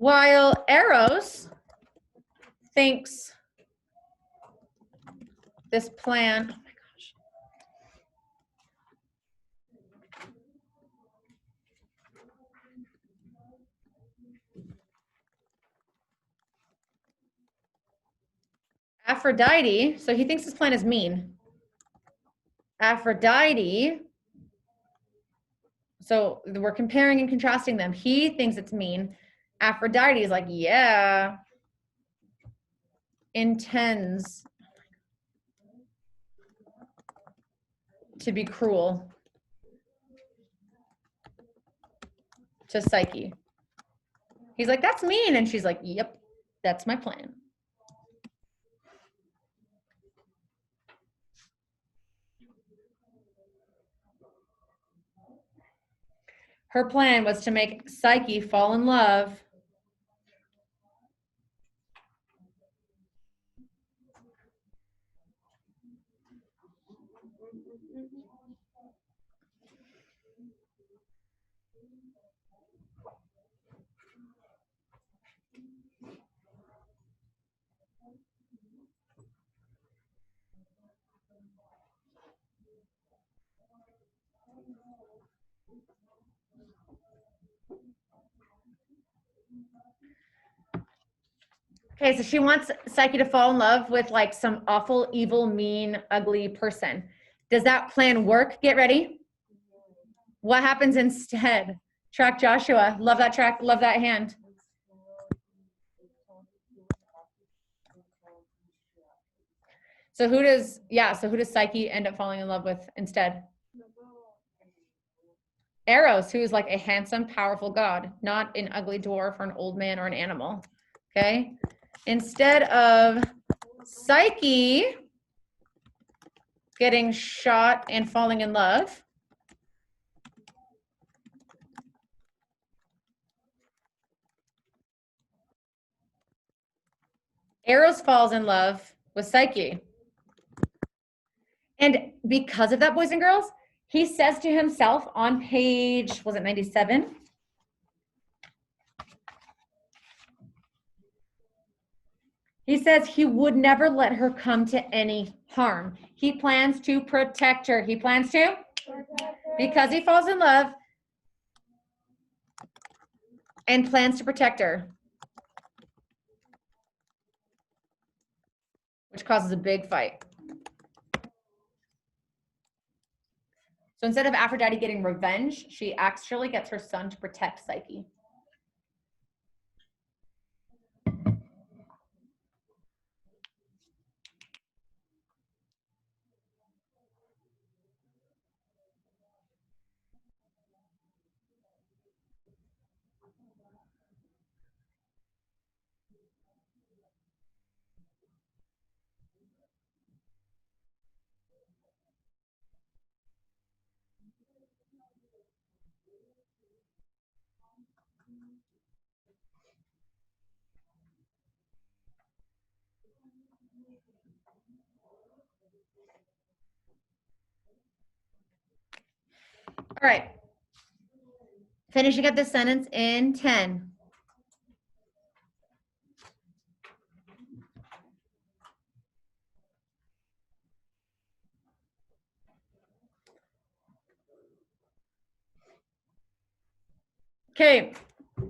While Eros thinks this plan, oh my gosh. Aphrodite, so he thinks this plan is mean. Aphrodite, so we're comparing and contrasting them. He thinks it's mean. Aphrodite is like, yeah, intends to be cruel to Psyche. He's like, that's mean. And she's like, yep, that's my plan. Her plan was to make Psyche fall in love Okay, so she wants Psyche to fall in love with like some awful, evil, mean, ugly person. Does that plan work? Get ready. What happens instead? Track Joshua. Love that track. Love that hand. So who does Psyche end up falling in love with instead? Eros, who's like a handsome, powerful god, not an ugly dwarf or an old man or an animal. Okay. Instead of Psyche getting shot and falling in love, Eros falls in love with Psyche. And because of that, boys and girls, he says to himself on page, was it 97? He says he would never let her come to any harm. He plans to protect her. He plans to? Because he falls in love and plans to protect her, which causes a big fight. So instead of Aphrodite getting revenge, she actually gets her son to protect Psyche. All right. Finishing up this sentence in 10. Okay,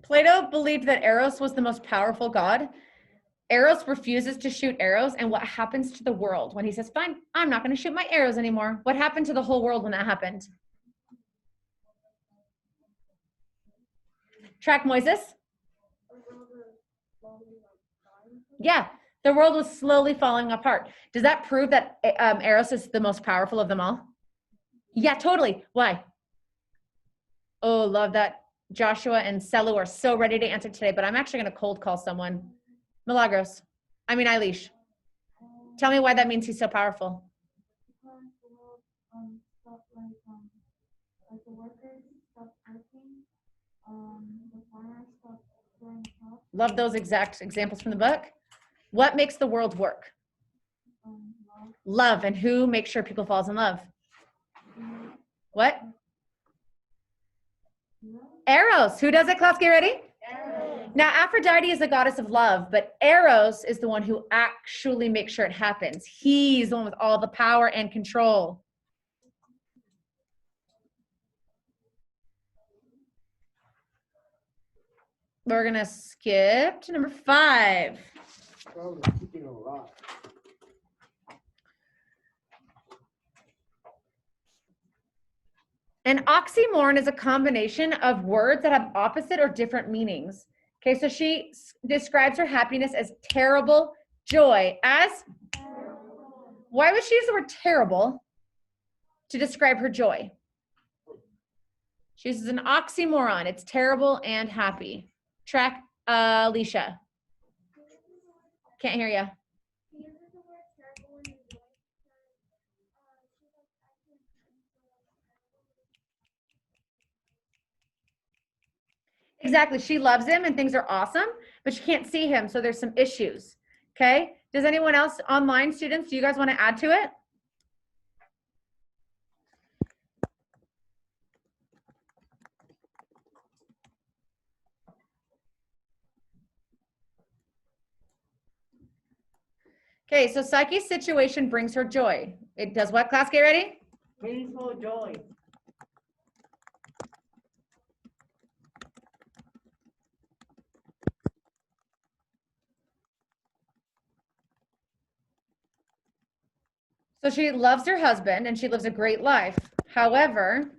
Plato believed that Eros was the most powerful god. Eros refuses to shoot arrows, and what happens to the world when he says, fine, I'm not going to shoot my arrows anymore? What happened to the whole world when that happened? Track Moises? Yeah, the world was slowly falling apart. Does that prove that Eros is the most powerful of them all? Yeah, totally. Why? Oh, love that. Joshua and Selu are so ready to answer today, but I'm actually going to cold call someone. Milagros. Eilish. Tell me why that means he's so powerful. Love those exact examples from the book. What makes the world work? Love. And who makes sure people falls in love? What? Eros. Who does it, class? Get ready. Now, Aphrodite is the goddess of love, but Eros is the one who actually makes sure it happens. He's the one with all the power and control. We're going to skip to number 5. Oh, keeping a lot. An oxymoron is a combination of words that have opposite or different meanings. Okay, so she describes her happiness as terrible, joy as, why would she use the word terrible to describe her joy? She uses an oxymoron. It's terrible and happy. Track, Alicia. Can't hear you. Exactly. She loves him and things are awesome, but she can't see him, so there's some issues. Okay? Does anyone else, online students, do you guys want to add to it? Okay, so Psyche's situation brings her joy. It does what, class? Get ready? Painful joy. So she loves her husband and she lives a great life. However,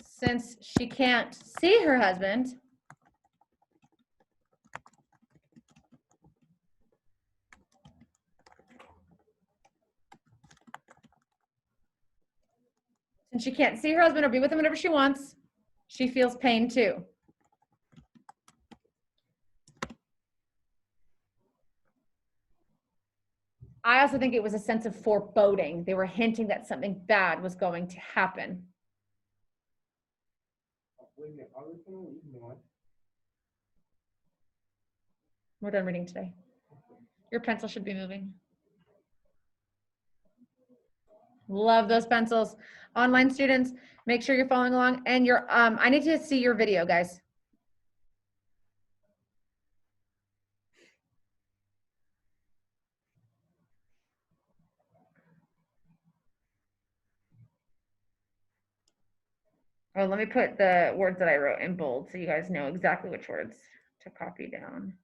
since she can't see her husband, since she can't see her husband or be with him whenever she wants, she feels pain too. I also think it was a sense of foreboding. They were hinting that something bad was going to happen. We're done reading today. Your pencil should be moving. Love those pencils. Online students, make sure you're following along. And you're, I need to see your video, guys. Oh, let me put the words that I wrote in bold so you guys know exactly which words to copy down.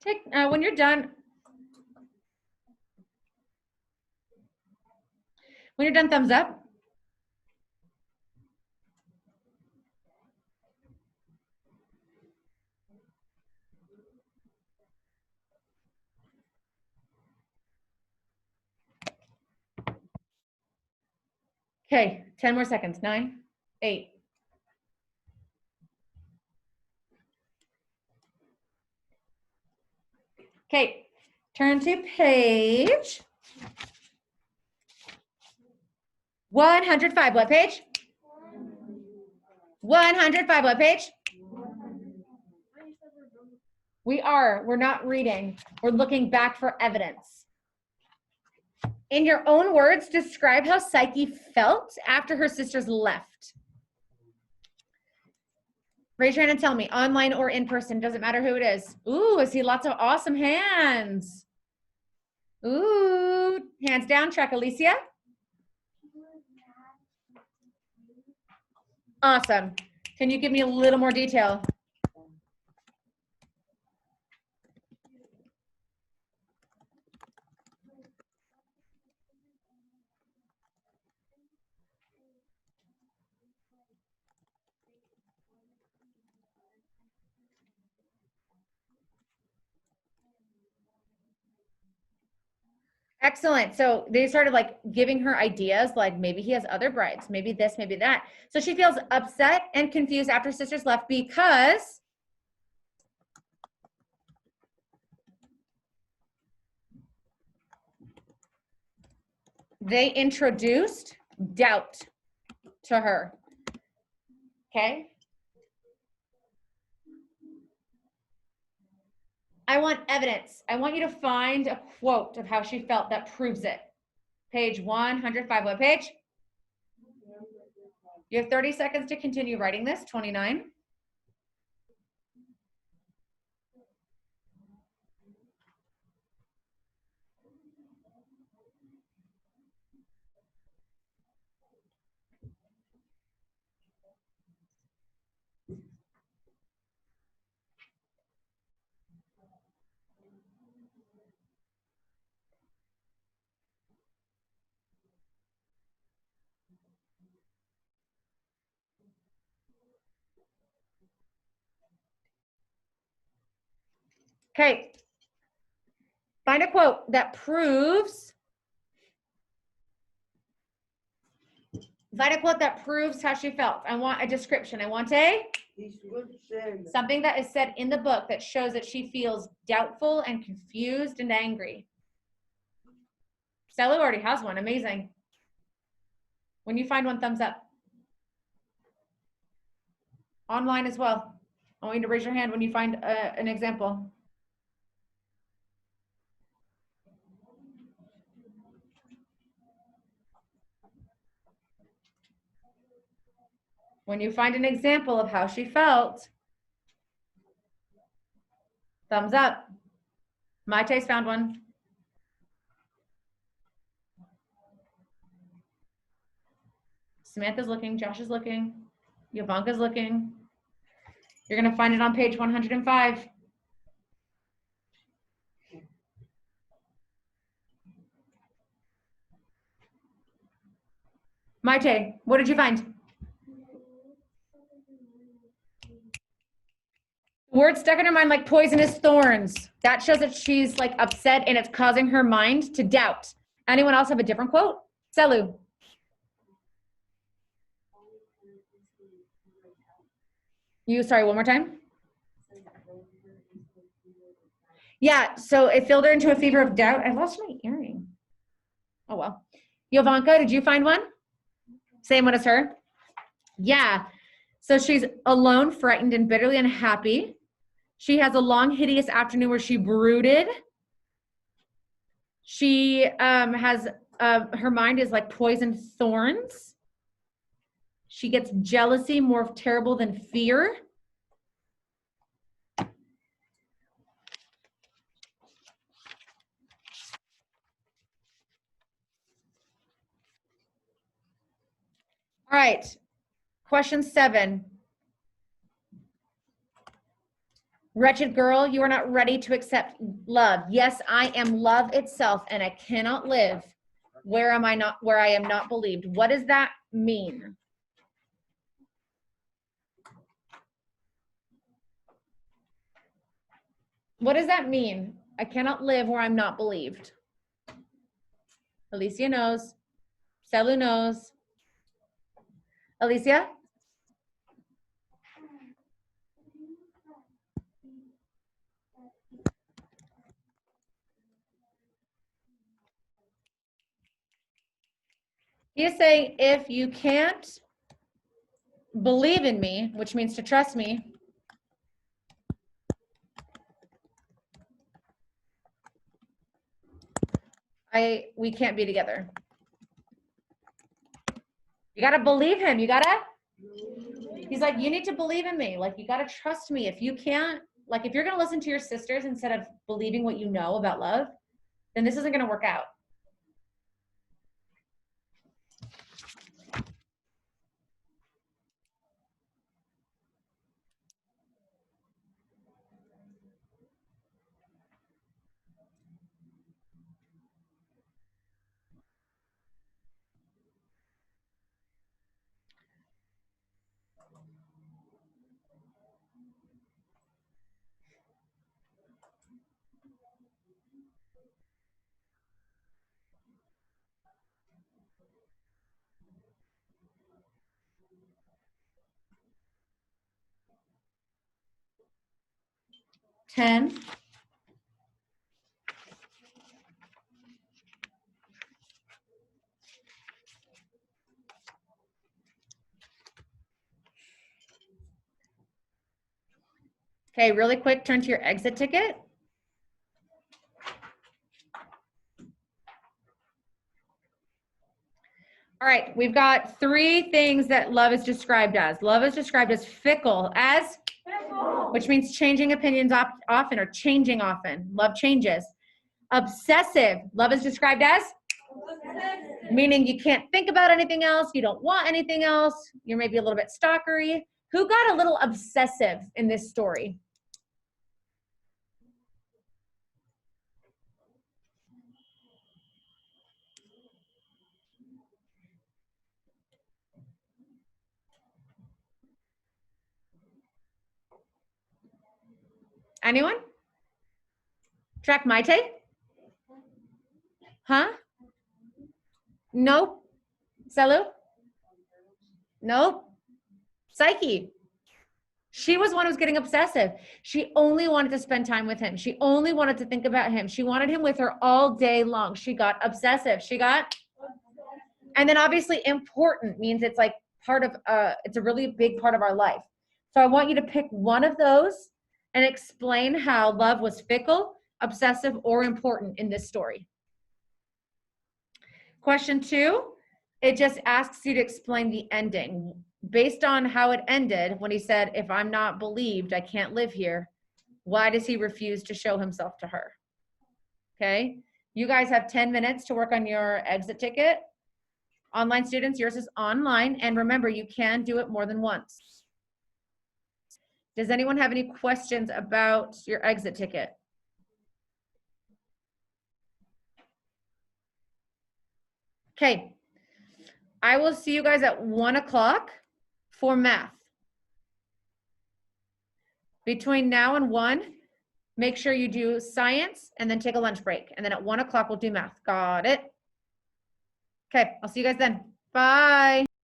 Take, when you're done, thumbs up. Okay, 10 more seconds. 9, 8. Okay, turn to page 105. What page? 105. What page? We're not reading. We're looking back for evidence. In your own words, describe how Psyche felt after her sisters left. Raise your hand and tell me, online or in person, doesn't matter who it is. Ooh, I see lots of awesome hands. Ooh, hands down, track Alicia. Awesome. Can you give me a little more detail? Excellent. So they started like giving her ideas, like maybe he has other brides, maybe this, maybe that. So she feels upset and confused after sisters left because they introduced doubt to her. Okay. I want evidence. I want you to find a quote of how she felt that proves it. Page 105, what page? You have 30 seconds to continue writing this, 29. Okay. Find a quote that proves how she felt. I want a description. I want something that is said in the book that shows that she feels doubtful and confused and angry. Stella already has one. Amazing. When you find one, thumbs up. Online as well. I want you to raise your hand when you find an example. When you find an example of how she felt, thumbs up. Maite's found one. Samantha's looking. Josh is looking. Yovanka's looking. You're going to find it on page 105. Maite, what did you find? Words stuck in her mind like poisonous thorns. That shows that she's like upset and it's causing her mind to doubt. Anyone else have a different quote? Selu. Sorry, one more time. Yeah, so it filled her into a fever of doubt. I lost my earring. Oh, well. Yovanka, did you find one? Same one as her? Yeah. So she's alone, frightened, and bitterly unhappy. She has a long, hideous afternoon where she brooded. She has, her mind is like poisoned thorns. She gets jealousy more terrible than fear. All right. Question 7. Wretched girl, you are not ready to accept love. Yes, I am love itself, and I cannot live where I am not believed. What does that mean? What does that mean? I cannot live where I'm not believed. Alicia knows. Selu knows. Alicia? He's saying if you can't believe in me, which means to trust me, we can't be together. You got to believe him. He's like, you need to believe in me. Like, you got to trust me. If you can't, like, if you're going to listen to your sisters instead of believing what you know about love, then this isn't going to work out. 10. Okay, really quick, turn to your exit ticket. All right, we've got 3 things that love is described as. Love is described as fickle, which means changing opinions often or changing often. Love changes. Obsessive, love is described as? Meaning you can't think about anything else, you don't want anything else, you're maybe a little bit stalkery. Who got a little obsessive in this story? Anyone? Track Maite? Huh? Nope. Selu? Nope. Psyche. She was one who was getting obsessive. She only wanted to spend time with him. She only wanted to think about him. She wanted him with her all day long. She got obsessive. And then obviously important means it's like part of, it's a really big part of our life. So I want you to pick one of those and explain how love was fickle, obsessive, or important in this story. Question 2, it just asks you to explain the ending. Based on how it ended, when he said, if I'm not believed, I can't live here, why does he refuse to show himself to her? Okay, you guys have 10 minutes to work on your exit ticket. Online students, yours is online, and remember, you can do it more than once. Does anyone have any questions about your exit ticket? Okay, I will see you guys at 1 o'clock for math. Between now and 1, make sure you do science and then take a lunch break. And then at 1 o'clock, we'll do math. Got it? Okay, I'll see you guys then. Bye.